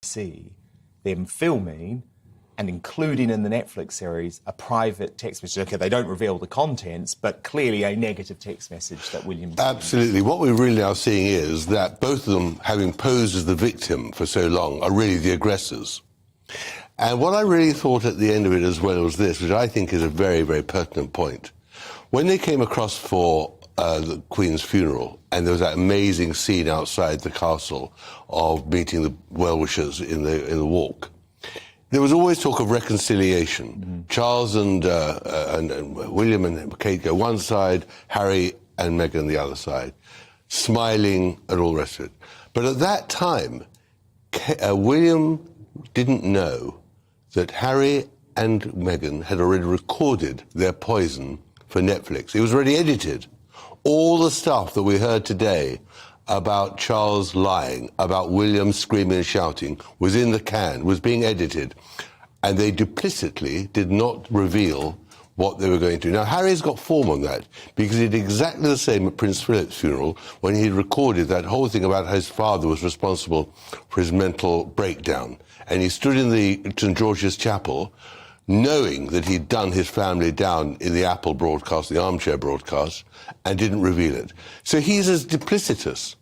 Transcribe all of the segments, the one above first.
see them filming and including in the Netflix series a private text message. OK, they don't reveal the contents, but clearly a negative text message that William... Absolutely. What we're really now seeing is that both of them, having posed as the victim for so long, are really the aggressors. And what I really thought at the end of it as well was this, which I think is a very, very pertinent point. When they came across for the Queen's funeral, and there was that amazing scene outside the castle of meeting the well-wishers in the walk, there was always talk of reconciliation. Mm-hmm. Charles and William and Kate go one side, Harry and Meghan the other side, smiling and all the rest of it. But at that time, William didn't know that Harry and Meghan had already recorded their poison for Netflix. It was already edited. All the stuff that we heard today about Charles lying, about William screaming and shouting, was in the can, was being edited. And they duplicitly did not reveal what they were going to do. Now, Harry's got form on that, because he did exactly the same at Prince Philip's funeral when he recorded that whole thing about how his father was responsible for his mental breakdown. And he stood in the St. George's Chapel, knowing that he'd done his family down in the Apple broadcast, the armchair broadcast, and didn't reveal it. So he's as duplicitous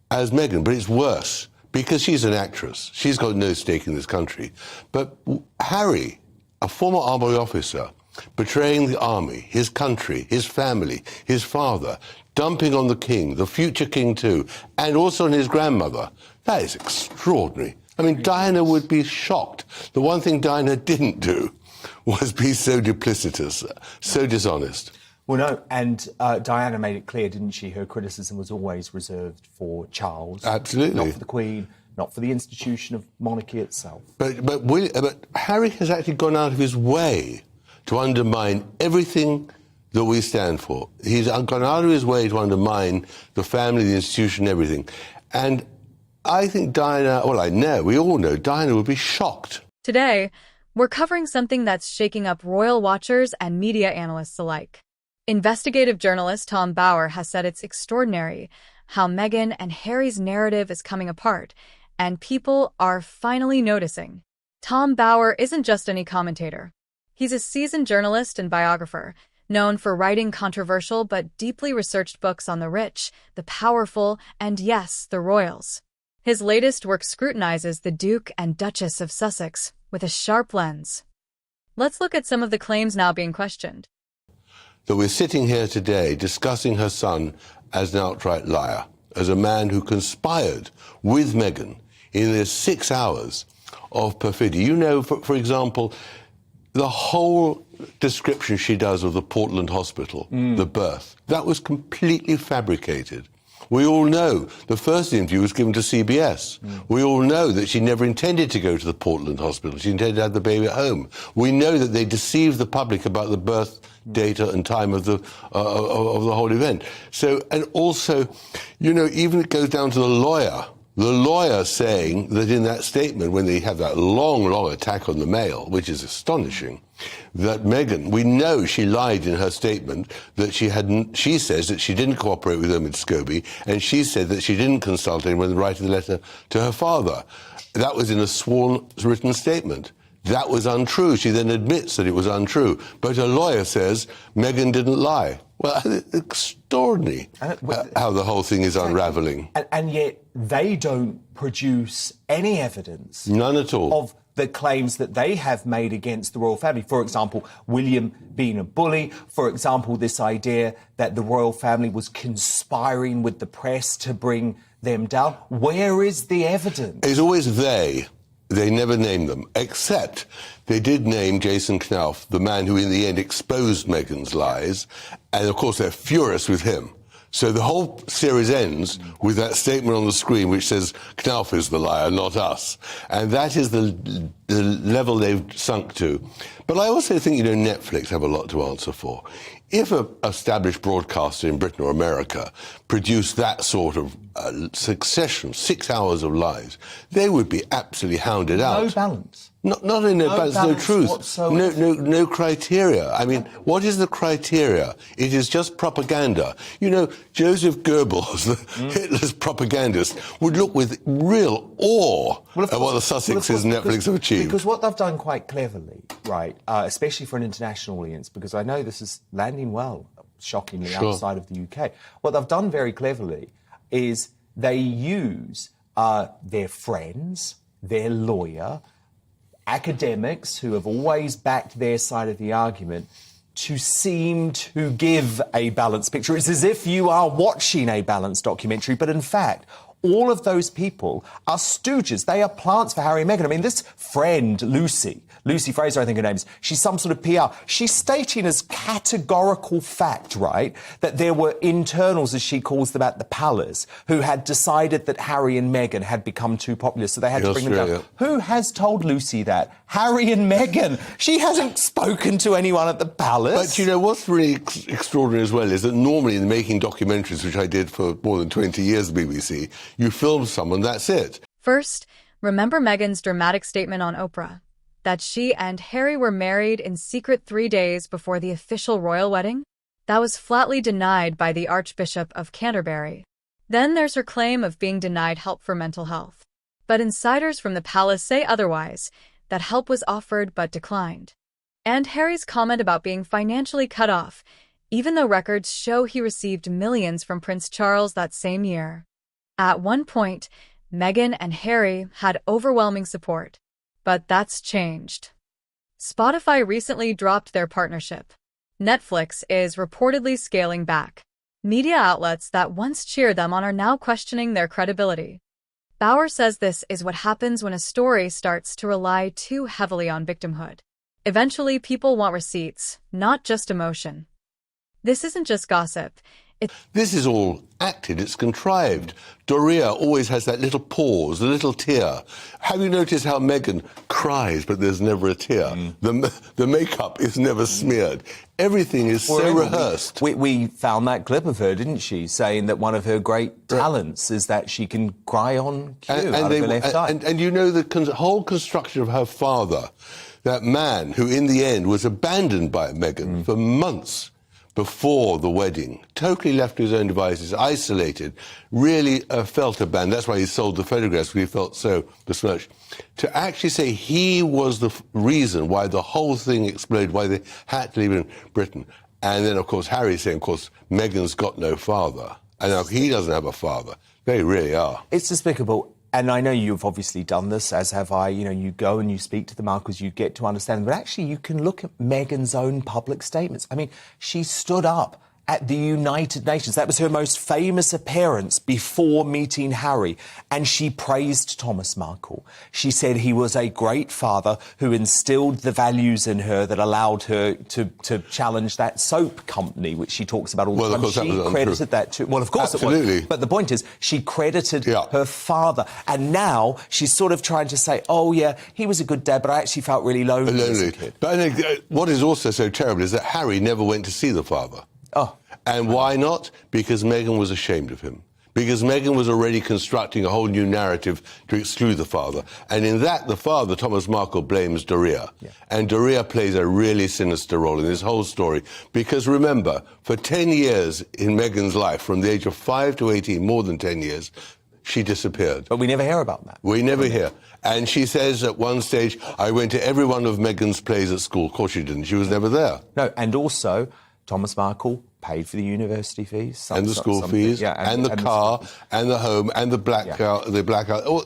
as Meghan, but it's worse, because she's an actress. She's got no stake in this country. But Harry, a former army officer, betraying the army, his country, his family, his father, dumping on the king, the future king too, and also on his grandmother, that is extraordinary. I mean, Diana would be shocked. The one thing Diana didn't do was be so duplicitous, so dishonest. Well, no, and Diana made it clear, didn't she? Her criticism was always reserved for Charles. Absolutely. Not for the Queen, not for the institution of monarchy itself. But Harry has actually gone out of his way to undermine everything that we stand for. He's gone out of his way to undermine the family, the institution, everything. And I think Diana, well, I know, we all know, Diana would be shocked. Today, we're covering something that's shaking up royal watchers and media analysts alike. Investigative journalist Tom Bower has said it's extraordinary how Meghan and Harry's narrative is coming apart, and people are finally noticing. Tom Bower isn't just any commentator. He's a seasoned journalist and biographer, known for writing controversial but deeply researched books on the rich, the powerful, and yes, the royals. His latest work scrutinizes the Duke and Duchess of Sussex with a sharp lens. Let's look at some of the claims now being questioned. That we're sitting here today discussing her son as an outright liar, as a man who conspired with Meghan in the 6 hours of perfidy. You know, for example, the whole description she does of the Portland hospital, the birth, that was completely fabricated. We all know the first interview was given to CBS. We all know that she never intended to go to the Portland hospital. She intended to have the baby at home. We know that they deceived the public about the birth data and time of the whole event. So, and also, you know, even it goes down to the lawyer saying that in that statement, when they have that long, long attack on the Mail, which is astonishing, that Meghan, we know she lied in her statement, that she says that she didn't cooperate with Omid Scobie, and she said that she didn't consult anyone when writing the letter to her father. That was in a sworn written statement. That was untrue. She then admits that it was untrue. But her lawyer says Meghan didn't lie. Well, extraordinary how the whole thing is unravelling. And yet they don't produce any evidence. None at all. Of the claims that they have made against the royal family. For example, William being a bully. For example, this idea that the royal family was conspiring with the press to bring them down. Where is the evidence? It's always they. They never name them, except they did name Jason Knauf, the man who in the end exposed Meghan's lies, and of course they're furious with him. So the whole series ends with that statement on the screen which says Knauf is the liar, not us. And that is the level they've sunk to. But I also think, you know, Netflix have a lot to answer for. if an established broadcaster in Britain or America produced that sort of succession, 6 hours of lies, they would be absolutely hounded out. No balance. Not in no balance, no truth, whatsoever. no criteria. I mean, what is the criteria? It is just propaganda. You know, Joseph Goebbels, Hitler's propagandist, would look with real awe at what the Sussexes and Netflix have achieved. Because what they've done quite cleverly, right, especially for an international audience, because I know this is landing well, shockingly, outside of the UK. What they've done very cleverly is they use their friends, their lawyer, academics who have always backed their side of the argument to seem to give a balanced picture. It's as if you are watching a balanced documentary, but in fact, all of those people are stooges. They are plants for Harry and Meghan. I mean, this friend, Lucy Fraser, I think her name is, she's some sort of PR. She's stating as categorical fact, right, that there were internals, as she calls them, at the palace who had decided that Harry and Meghan had become too popular, so they had to bring them down. Who has told Lucy that? Harry and Meghan. She hasn't spoken to anyone at the palace. But, you know, what's really extraordinary as well is that normally in making documentaries, which I did for more than 20 years at the BBC, you film someone, that's it. First, remember Meghan's dramatic statement on Oprah that she and Harry were married in secret 3 days before the official royal wedding? That was flatly denied by the Archbishop of Canterbury. Then there's her claim of being denied help for mental health. But insiders from the palace say otherwise, that help was offered but declined. And Harry's comment about being financially cut off, even though records show he received millions from Prince Charles that same year. At one point, Meghan and Harry had overwhelming support. But that's changed. Spotify recently dropped their partnership. Netflix is reportedly scaling back. Media outlets that once cheered them on are now questioning their credibility. Bauer says this is what happens when a story starts to rely too heavily on victimhood. Eventually, people want receipts, not just emotion. This isn't just gossip. This is all acted, it's contrived. Doria always has that little pause, the little tear. Have you noticed how Meghan cries, but there's never a tear? The makeup is never smeared. Everything is so rehearsed. We found that clip of her, didn't she, saying that one of her great talents is that she can cry on cue out of her left eye. And you know, the whole construction of her father, that man who in the end was abandoned by Meghan for months before the wedding, totally left to his own devices, isolated, really felt abandoned. That's why he sold the photographs, because he felt so besmirched. To actually say he was the reason why the whole thing exploded, why they had to leave in Britain. And then, of course, Harry saying, of course, Meghan's got no father. And now he doesn't have a father. They really are. It's despicable. And I know you've obviously done this, as have I. You know, you go and you speak to the Markles, you get to understand them. But actually, you can look at Meghan's own public statements. I mean, she stood up at the United Nations. That was her most famous appearance before meeting Harry. And she praised Thomas Markle. She said he was a great father who instilled the values in her that allowed her to challenge that soap company, which she talks about all the time. She credited that to... Well, of course Absolutely. It was. But the point is, she credited her father. And now she's sort of trying to say, oh, yeah, he was a good dad, but I actually felt really lonely as a kid. But what is also so terrible is that Harry never went to see the father. Oh. And why not? Because Meghan was ashamed of him. Because Meghan was already constructing a whole new narrative to exclude the father. And in that, the father, Thomas Markle, blames Doria. Yeah. And Doria plays a really sinister role in this whole story. Because remember, for 10 years in Meghan's life, from the age of 5 to 18, more than 10 years, she disappeared. But we never hear about that. We never hear. And she says at one stage, I went to every one of Meghan's plays at school. Of course she didn't. She was never there. No, and also, Thomas Markle paid for the university fees. And the school fees, and the car, and the home, and the blackout,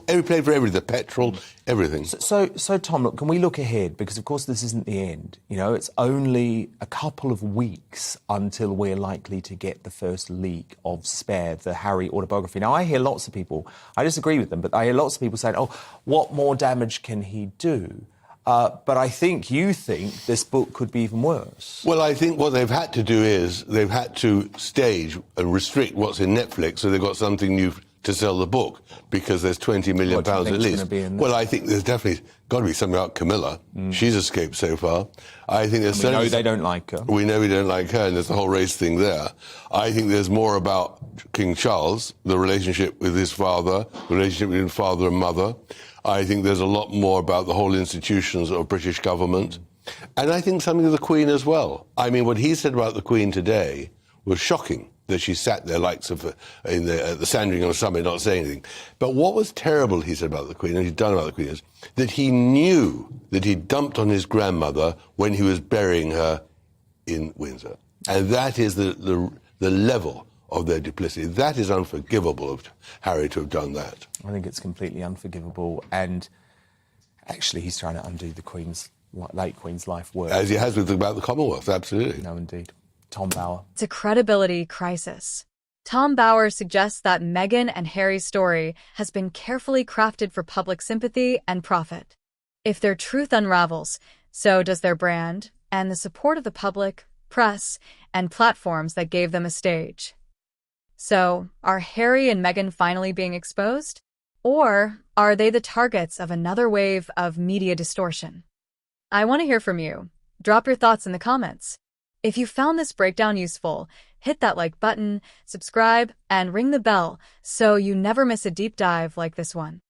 he paid for everything, the petrol, everything. So, Tom, look, can we look ahead? Because, of course, this isn't the end. You know, it's only a couple of weeks until we're likely to get the first leak of Spare, the Harry autobiography. Now, I hear lots of people, I disagree with them, but I hear lots of people saying, oh, what more damage can he do? But I think you think this book could be even worse. Well, I think what they've had to do is they've had to stage and restrict what's in Netflix, so they've got something new to sell the book because there's 20 million What do you pounds at think's least. gonna be in Well, I think there's definitely got to be something about Camilla. She's escaped so far. I think there's We know certainly they don't like her. we know we don't like her, and there's the whole race thing there. I think there's more about King Charles, the relationship with his father, the relationship between father and mother. I think there's a lot more about the whole institutions of British government. And I think something of the Queen as well. I mean, what he said about the Queen today was shocking, that she sat there likes of at the Sandringham Summit not saying anything. But what was terrible, he said about the Queen, and he'd done about the Queen, is that he knew that he dumped on his grandmother when he was burying her in Windsor. And that is the level of their duplicity. That is unforgivable of Harry to have done that. I think it's completely unforgivable. And actually, he's trying to undo the late Queen's life work. As he has with about the Commonwealth, absolutely. No, indeed. Tom Bower. It's a credibility crisis. Tom Bower suggests that Meghan and Harry's story has been carefully crafted for public sympathy and profit. If their truth unravels, so does their brand and the support of the public, press, and platforms that gave them a stage. So, are Harry and Meghan finally being exposed? Or are they the targets of another wave of media distortion? I want to hear from you. Drop your thoughts in the comments. If you found this breakdown useful, hit that like button, subscribe, and ring the bell so you never miss a deep dive like this one.